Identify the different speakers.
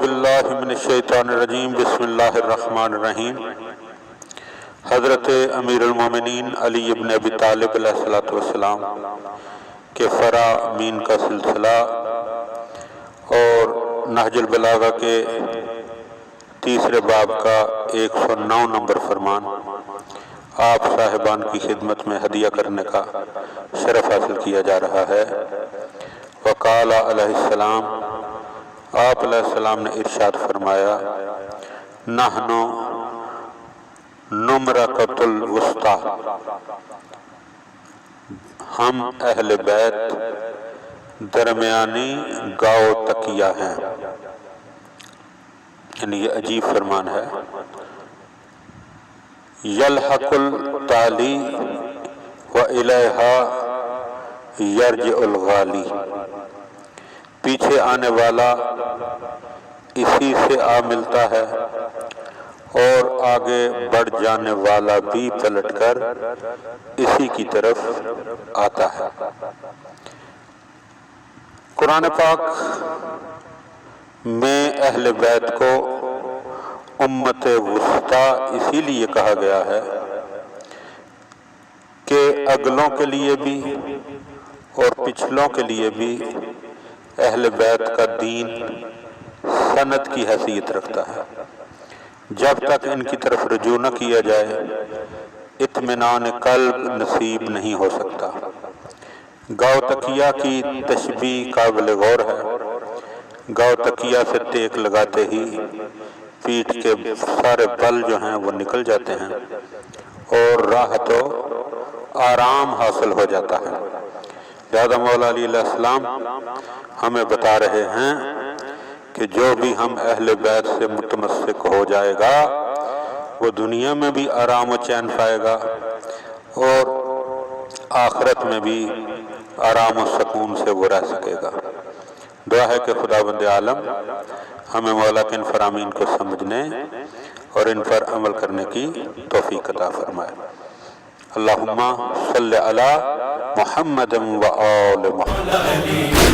Speaker 1: باللہ من الشیطان الرجیم بسم اللہ الرحمن الرحیم۔ حضرت امیر المومنین علی ابن ابی طالب علیہ السلام کے فرامین کا سلسلہ اور نہج البلاغہ کے تیسرے باب کا 109 نمبر فرمان آپ صاحبان کی خدمت میں ہدیہ کرنے کا شرف حاصل کیا جا رہا ہے۔ وقال علیہ السلام، آپ علیہ السلام نے ارشاد فرمایا، نحن نمرقۃ الوسطی، ہم اہل بیت درمیانی گاؤ تکیہ ہیں۔ یعنی یہ عجیب فرمان ہے۔ یلحق التالی والیہا یرجع الغالی، پیچھے آنے والا اسی سے آ ملتا ہے اور آگے بڑھ جانے والا بھی پلٹ کر اسی کی طرف آتا ہے۔ قرآن پاک میں اہل بیت کو امت وسطیٰ اسی لیے کہا گیا ہے کہ اگلوں کے لیے بھی اور پچھلوں کے لیے بھی اہل بیت کا دین سند کی حیثیت رکھتا ہے۔ جب تک ان کی طرف رجوع نہ کیا جائے اطمینان قلب نصیب نہیں ہو سکتا۔ گاؤ تکیہ کی تشبیہ قابل غور ہے۔ گاؤ تکیہ سے ٹیک لگاتے ہی پیٹھ کے سارے بل جو ہیں وہ نکل جاتے ہیں اور راحت و آرام حاصل ہو جاتا ہے۔ لہذا مولا علی علیہ السلام ہمیں بتا رہے ہیں کہ جو بھی ہم اہل بیت سے متمسک ہو جائے گا وہ دنیا میں بھی آرام و چین پائے گا اور آخرت میں بھی آرام و سکون سے وہ رہ سکے گا۔ دعا ہے کہ خداوند عالم ہمیں مولا کے ان فرامین کو سمجھنے اور ان پر عمل کرنے کی توفیق عطا فرمائے۔ اللہم صلی علی محمد و آل محمد۔